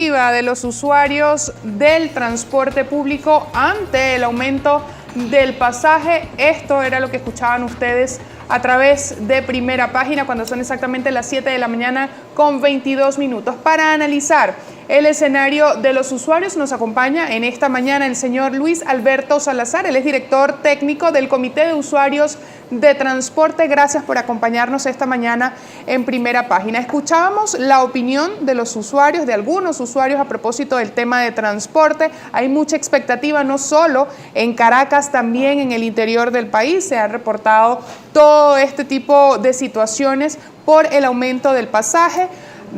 expectativa de los usuarios del transporte público ante el aumento del pasaje? Esto era lo que escuchaban ustedes a través de Primera Página cuando son exactamente las 7 de la mañana con 22 minutos. Para analizar el escenario de los usuarios nos acompaña en esta mañana el señor Luis Alberto Salazar. Él es director técnico del Comité de Usuarios de Transporte. Gracias por acompañarnos esta mañana en Primera Página. Escuchábamos la opinión de los usuarios, de algunos usuarios a propósito del tema de transporte. Hay mucha expectativa, no solo en Caracas, también en el interior del país. Se han reportado todo este tipo de situaciones por el aumento del pasaje,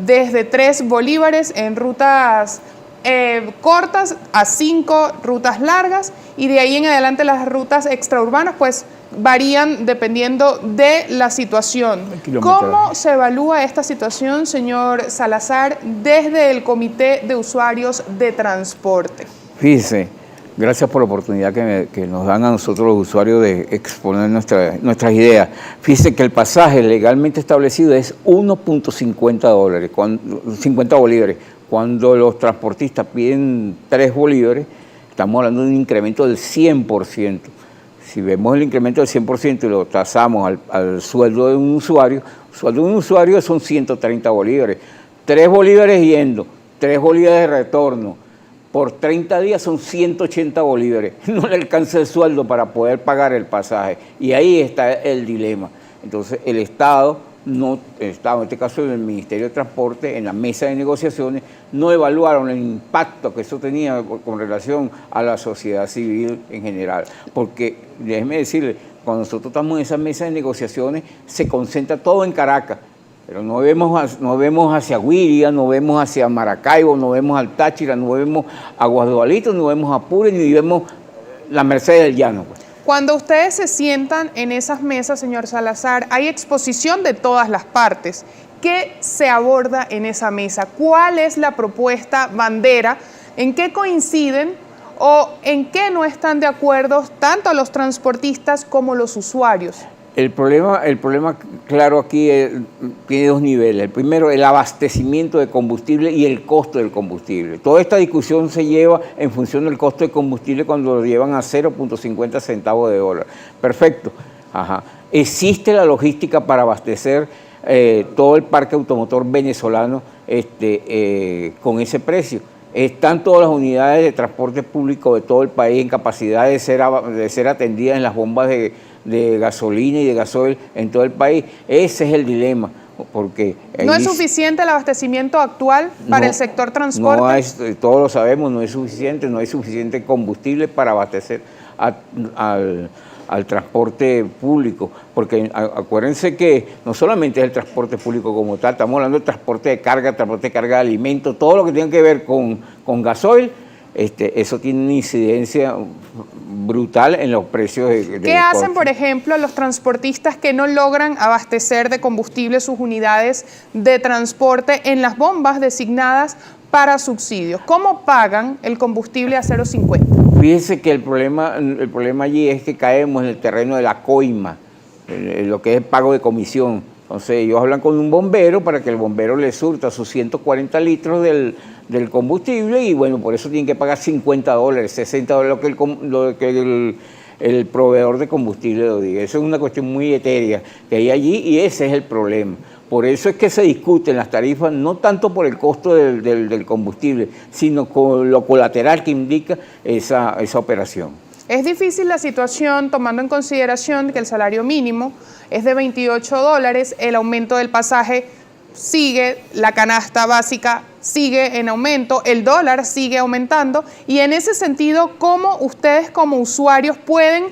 desde 3 bolívares en rutas cortas a 5 rutas largas, y de ahí en adelante las rutas extraurbanas pues varían dependiendo de la situación. ¿Cómo se evalúa esta situación, señor Salazar, desde el Comité de Usuarios de Transporte? Fíjese, gracias por la oportunidad que nos dan a nosotros los usuarios de exponer nuestras ideas. Fíjese que el pasaje legalmente establecido es 1.50 dólares, 50 bolívares. Cuando los transportistas piden 3 bolívares, estamos hablando de un incremento del 100%. Si vemos el incremento del 100% y lo tasamos al sueldo de un usuario, el sueldo de un usuario son 130 bolívares. 3 bolívares yendo, 3 bolívares de retorno. Por 30 días son 180 bolívares. No le alcanza el sueldo para poder pagar el pasaje. Y ahí está el dilema. Entonces, el Estado, en este caso el Ministerio de Transporte, en la mesa de negociaciones, no evaluaron el impacto que eso tenía con relación a la sociedad civil en general. Porque, déjeme decirle, cuando nosotros estamos en esa mesa de negociaciones, se concentra todo en Caracas. Pero no vemos hacia Guiria, no vemos hacia Maracaibo, no vemos al Táchira, no vemos a Guadualito, no vemos a Apure, ni vemos la Merced del Llano. Cuando ustedes se sientan en esas mesas, señor Salazar, hay exposición de todas las partes. ¿Qué se aborda en esa mesa? ¿Cuál es la propuesta bandera? ¿En qué coinciden o en qué no están de acuerdo tanto los transportistas como los usuarios? El problema claro aquí tiene 2 niveles. El primero, el abastecimiento de combustible y el costo del combustible. Toda esta discusión se lleva en función del costo de combustible cuando lo llevan a 0.50 centavos de dólar. Perfecto. Ajá. Existe la logística para abastecer todo el parque automotor venezolano con ese precio. Están todas las unidades de transporte público de todo el país en capacidad de ser atendidas en las bombas de gasolina y de gasoil en todo el país. Ese es el dilema, porque ¿no es suficiente el abastecimiento actual para el sector transporte? No, todos lo sabemos, no es suficiente combustible para abastecer al transporte público, porque acuérdense que no solamente es el transporte público como tal, estamos hablando del transporte de carga de alimentos, todo lo que tiene que ver con gasoil. Eso tiene una incidencia brutal en los precios de ¿Qué hacen, por ejemplo, los transportistas que no logran abastecer de combustible sus unidades de transporte en las bombas designadas para subsidios? ¿Cómo pagan el combustible a 0.50? Fíjense que el problema allí es que caemos en el terreno de la coima, lo que es el pago de comisión. Entonces ellos hablan con un bombero para que el bombero le surta sus 140 litros del combustible y bueno, por eso tienen que pagar 50 dólares, 60 dólares, lo que el proveedor de combustible lo diga. Eso es una cuestión muy etérea que hay allí y ese es el problema. Por eso es que se discuten las tarifas, no tanto por el costo del combustible, sino con lo colateral que indica esa operación. Es difícil la situación tomando en consideración que el salario mínimo es de 28 dólares, el aumento del pasaje sigue, la canasta básica sigue en aumento, el dólar sigue aumentando y en ese sentido, ¿cómo ustedes como usuarios pueden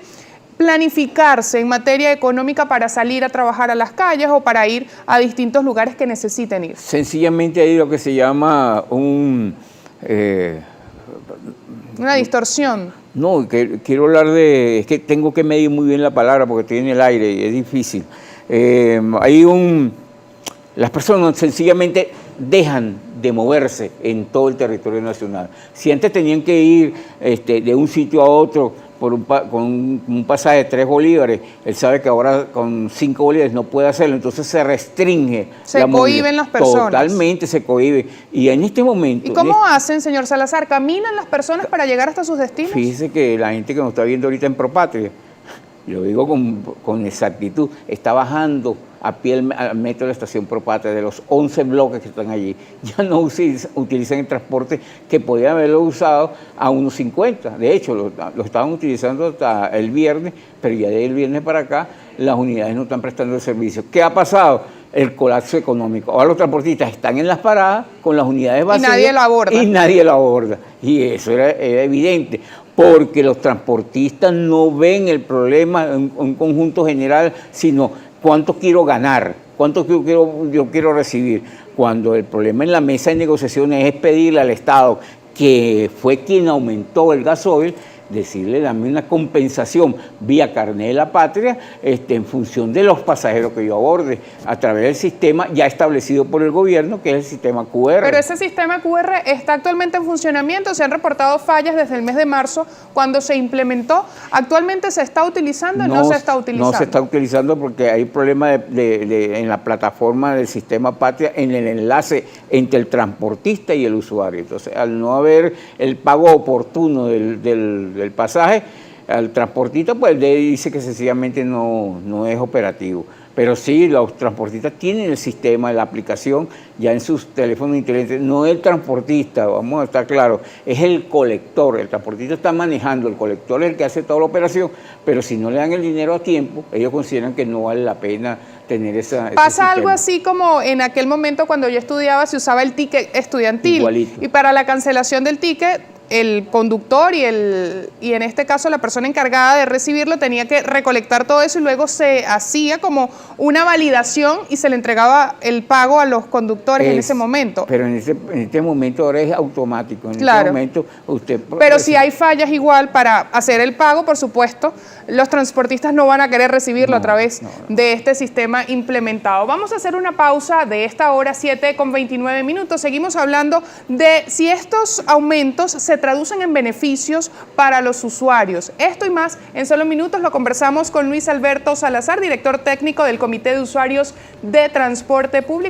planificarse en materia económica para salir a trabajar a las calles o para ir a distintos lugares que necesiten ir? Sencillamente hay lo que se llama una distorsión. No, quiero hablar es que tengo que medir muy bien la palabra porque estoy en el aire y es difícil. Las personas sencillamente dejan de moverse en todo el territorio nacional. Si antes tenían que ir de un sitio a otro con un pasaje de 3 bolívares, él sabe que ahora con 5 bolívares no puede hacerlo, entonces se restringe. Se cohíben las personas. Totalmente se cohíbe. Y en este momento... ¿Y cómo hacen, señor Salazar? ¿Caminan las personas para llegar hasta sus destinos? Fíjese que la gente que nos está viendo ahorita en Propatria, lo digo con exactitud, está bajando a pie al metro de la estación Propatria, de los 11 bloques que están allí. Ya no utilizan el transporte que podían haberlo usado a 1.50. De hecho, lo estaban utilizando hasta el viernes, pero ya del viernes para acá las unidades no están prestando el servicio. ¿Qué ha pasado? El colapso económico. Ahora los transportistas están en las paradas con las unidades vacías. Y nadie lo aborda. Y nadie lo aborda. Y eso era evidente, porque los transportistas no ven el problema en un conjunto general, sino cuánto quiero ganar, cuánto yo quiero recibir. Cuando el problema en la mesa de negociaciones es pedirle al Estado, que fue quien aumentó el gasoil, decirle, dame una compensación vía carné de la patria en función de los pasajeros que yo aborde a través del sistema ya establecido por el gobierno, que es el sistema QR. Pero ese sistema QR está actualmente en funcionamiento, se han reportado fallas desde el mes de marzo cuando se implementó. ¿Actualmente se está utilizando o no se está utilizando? No se está utilizando porque hay problemas en la plataforma del sistema Patria, en el enlace entre el transportista y el usuario. Entonces, al no haber el pago oportuno del pasaje, al transportista pues dice que sencillamente no es operativo. Pero sí, los transportistas tienen el sistema, la aplicación ya en sus teléfonos inteligentes. No es el transportista, vamos a estar claros, es el colector. El transportista está manejando, el colector es el que hace toda la operación, pero si no le dan el dinero a tiempo, ellos consideran que no vale la pena tener ese Pasa algo así como en aquel momento cuando yo estudiaba, se usaba el ticket estudiantil. Igualito. Y para la cancelación del ticket, el conductor y en este caso la persona encargada de recibirlo tenía que recolectar todo eso y luego se hacía como una validación y se le entregaba el pago a los conductores en ese momento. Pero en este momento ahora es automático. Claro. Este momento usted... Pero si hay fallas igual para hacer el pago, por supuesto, los transportistas no van a querer recibirlo a través de este sistema implementado. Vamos a hacer una pausa de esta hora, 7:29. Seguimos hablando de si estos aumentos se traducen en beneficios para los usuarios. Esto y más en solo minutos lo conversamos con Luis Alberto Salazar, director técnico del Comité de Usuarios de Transporte Público.